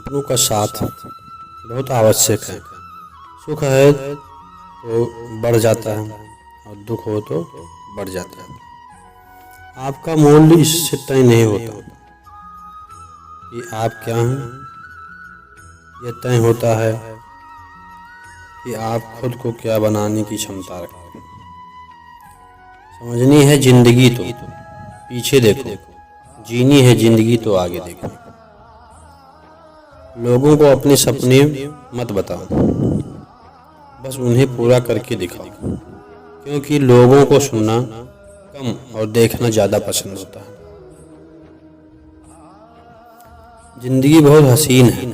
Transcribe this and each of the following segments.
अपनों का साथ बहुत आवश्यक है। सुख है तो बढ़ जाता है और दुख हो तो बढ़ जाता है। आपका मूल्य इससे तय नहीं होता कि आप क्या हैं, यह तय होता है कि आप खुद को क्या बनाने की क्षमता रखते हैं। समझनी है जिंदगी तो पीछे देखो, जीनी है जिंदगी तो आगे देखो। लोगों को अपने सपने मत बताओ, बस उन्हें पूरा करके दिखाओ, क्योंकि लोगों को सुनना कम और देखना ज़्यादा पसंद होता है। जिंदगी बहुत हसीन है,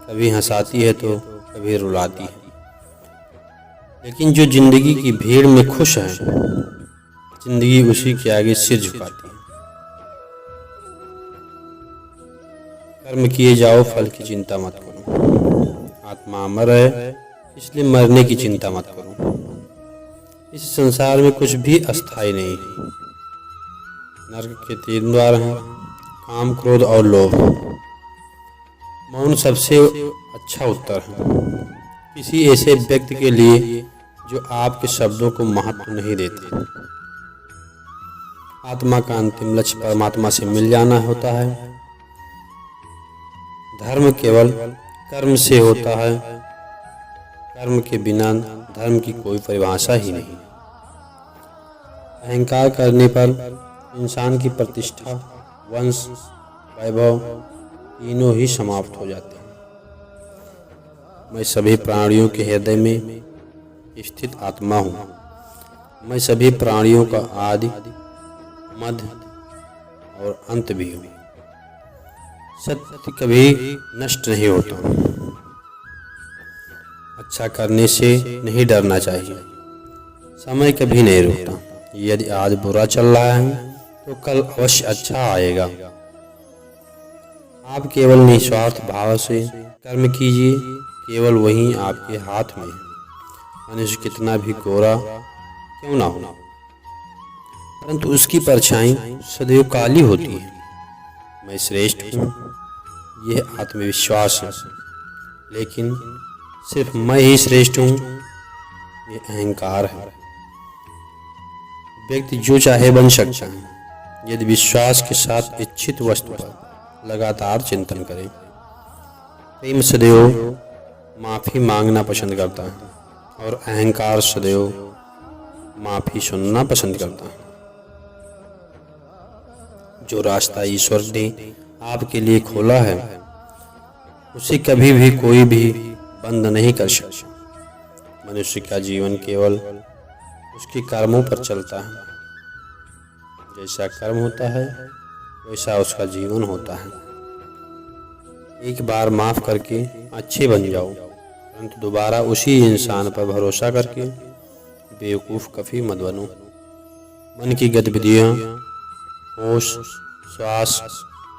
कभी हंसाती है तो कभी रुलाती है, लेकिन जो जिंदगी की भीड़ में खुश है, जिंदगी उसी के आगे सिर झुकाती है। कर्म किए जाओ, फल की चिंता मत करो। आत्मा अमर है, इसलिए मरने की चिंता मत करो। इस संसार में कुछ भी अस्थायी नहीं है। नरक के 3 द्वार हैं, काम, क्रोध और लोभ। मौन सबसे अच्छा उत्तर है किसी ऐसे व्यक्ति के लिए जो आपके शब्दों को महत्व नहीं देते। आत्मा का अंतिम लक्ष्य परमात्मा से मिल जाना होता है। धर्म केवल कर्म से होता है, कर्म के बिना धर्म की कोई परिभाषा ही नहीं। अहंकार करने पर इंसान की प्रतिष्ठा, वंश, वैभव तीनों ही समाप्त हो जाते हैं। मैं सभी प्राणियों के हृदय में स्थित आत्मा हूँ। मैं सभी प्राणियों का आदि, मध्य और अंत भी हूँ। सत्य कभी नष्ट नहीं होता। अच्छा करने से नहीं डरना चाहिए। समय कभी नहीं रुकता। यदि आज बुरा चल रहा है तो कल अवश्य अच्छा आएगा। आप केवल निस्वार्थ भाव से कर्म कीजिए, केवल वही आपके हाथ में है। मनुष्य कितना भी गोरा क्यों ना हो, परंतु उसकी परछाई सदैव काली होती है। मैं श्रेष्ठ हूँ, यह आत्मविश्वास है, लेकिन सिर्फ मैं ही श्रेष्ठ हूँ, यह अहंकार है। व्यक्ति जो चाहे बन सकता है यदि विश्वास के साथ इच्छित वस्तु पर लगातार चिंतन करे। प्रेम सदैव माफी मांगना पसंद करता है और अहंकार सदैव माफी सुनना पसंद करता है। जो रास्ता ईश्वर ने आपके लिए खोला है उसे कभी भी कोई भी बंद नहीं कर सकता। मनुष्य का जीवन केवल उसके कर्मों पर चलता है। जैसा कर्म होता है वैसा उसका जीवन होता है। एक बार माफ करके अच्छे बन जाओ, परंतु दोबारा उसी इंसान पर भरोसा करके बेवकूफ़ कभी मत बनो। मन की गतिविधियाँ, होश, श्वास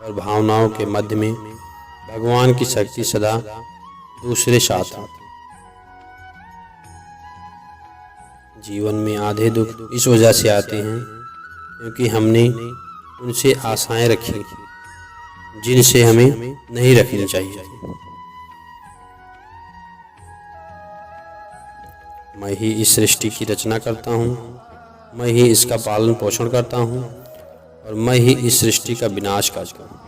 और भावनाओं के मध्य में भगवान की शक्ति सदा दूसरे साथ है। जीवन में आधे दुख इस वजह से आते हैं क्योंकि हमने उनसे आशाएं रखी जिनसे हमें नहीं रखनी चाहिए। मैं ही इस सृष्टि की रचना करता हूँ, मैं ही इसका पालन पोषण करता हूँ और मैं ही इस सृष्टि का विनाश करता हूँ।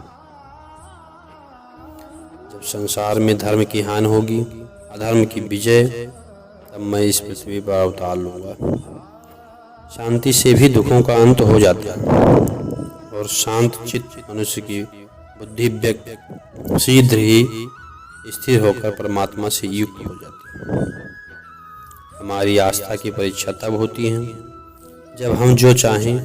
जब संसार में धर्म की हानि होगी, अधर्म की विजय, तब मैं इस पृथ्वी पर अवतार लूँगा। शांति से भी दुखों का अंत हो जाता है और शांत चित्त मनुष्य की बुद्धि व्यक्ति शीघ्र ही स्थिर होकर परमात्मा से युक्त हो जाती है। हमारी आस्था की परीक्षा तब होती है जब हम जो चाहें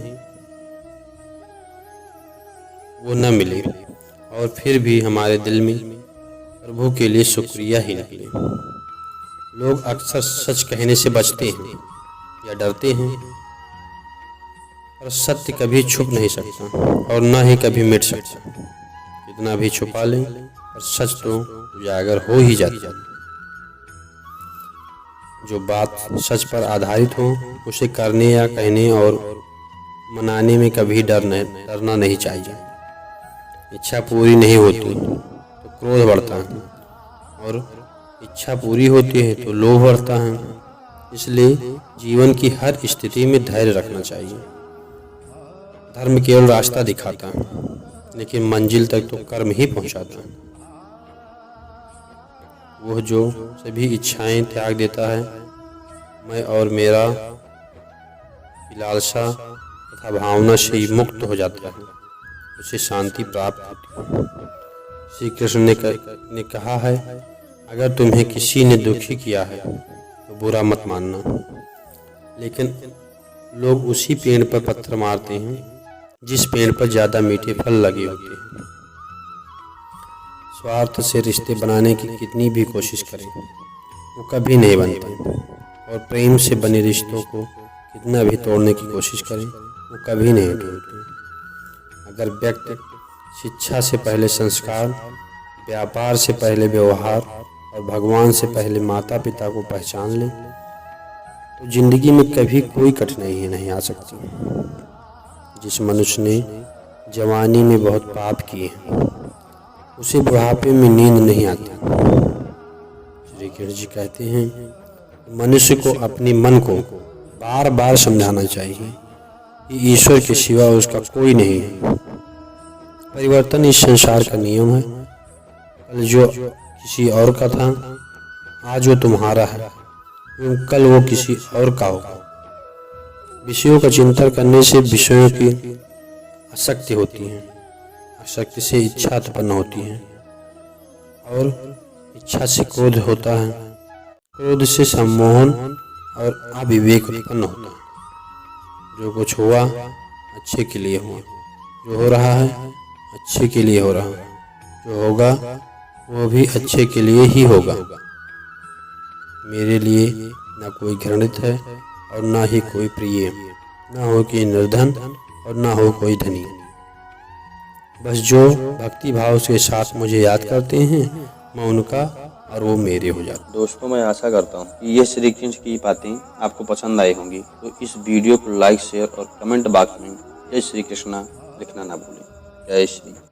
वो न मिले और फिर भी हमारे दिल में प्रभु के लिए शुक्रिया ही निकले। लोग अक्सर सच कहने से बचते हैं या डरते हैं, पर सत्य कभी छुप नहीं सकता और न ही कभी मिट सकता। कितना भी छुपा लें पर सच तो उजागर हो ही जाता है। जो बात सच पर आधारित हो उसे करने या कहने और मनाने में कभी डरना नहीं चाहिए। इच्छा पूरी नहीं होती तो क्रोध बढ़ता है, और इच्छा पूरी होती है तो लोभ बढ़ता है। इसलिए जीवन की हर स्थिति में धैर्य रखना चाहिए। धर्म केवल रास्ता दिखाता है, लेकिन मंजिल तक तो कर्म ही पहुंचाता है। वह जो सभी इच्छाएं त्याग देता है, मैं और मेरा की लालसा तथा भावना से ही मुक्त हो जाता है, उसे शांति प्राप्त होती है। श्री कृष्ण ने कहा है, अगर तुम्हें किसी ने दुखी किया है तो बुरा मत मानना, लेकिन लोग उसी पेड़ पर पत्थर मारते हैं जिस पेड़ पर ज़्यादा मीठे फल लगे होते हैं। स्वार्थ से रिश्ते बनाने की कितनी भी कोशिश करें वो कभी नहीं बनते, और प्रेम से बने रिश्तों को कितना भी तोड़ने की कोशिश करें वो कभी नहीं टूटते। अगर व्यक्ति शिक्षा से पहले संस्कार, व्यापार से पहले व्यवहार और भगवान से पहले माता पिता को पहचान ले तो जिंदगी में कभी कोई कठिनाई नहीं आ सकती। जिस मनुष्य ने जवानी में बहुत पाप किए हैं उसे बुढ़ापे में नींद नहीं आती। श्री कृष्ण जी कहते हैं, मनुष्य को अपने मन को बार बार समझाना चाहिए कि ईश्वर के सिवा उसका कोई नहीं है। परिवर्तन इस संसार का नियम है। कल जो किसी और का था, आज वो तुम्हारा है, एवं कल वो किसी और का होगा। विषयों का चिंतन करने से विषयों की आसक्ति होती है, आसक्ति से इच्छा उत्पन्न होती है, और इच्छा से क्रोध होता है, क्रोध से सम्मोहन और अविवेक उत्पन्न होता है। जो कुछ हुआ अच्छे के लिए हुआ, जो हो रहा है अच्छे के लिए हो रहा है, जो होगा वो भी अच्छे के लिए ही होगा। मेरे लिए न कोई घृणित है और न ही कोई प्रिय, न हो कि निर्धन और न हो कोई धनी। बस जो भक्ति भाव के साथ मुझे याद करते हैं मैं उनका और वो मेरे हो जाते। दोस्तों, मैं आशा करता हूँ कि ये श्री कृष्ण की बातें आपको पसंद आई होंगी, तो इस वीडियो को लाइक, शेयर और कमेंट बॉक्स में जय श्री कृष्णा लिखना ना भूलें। जय श्री।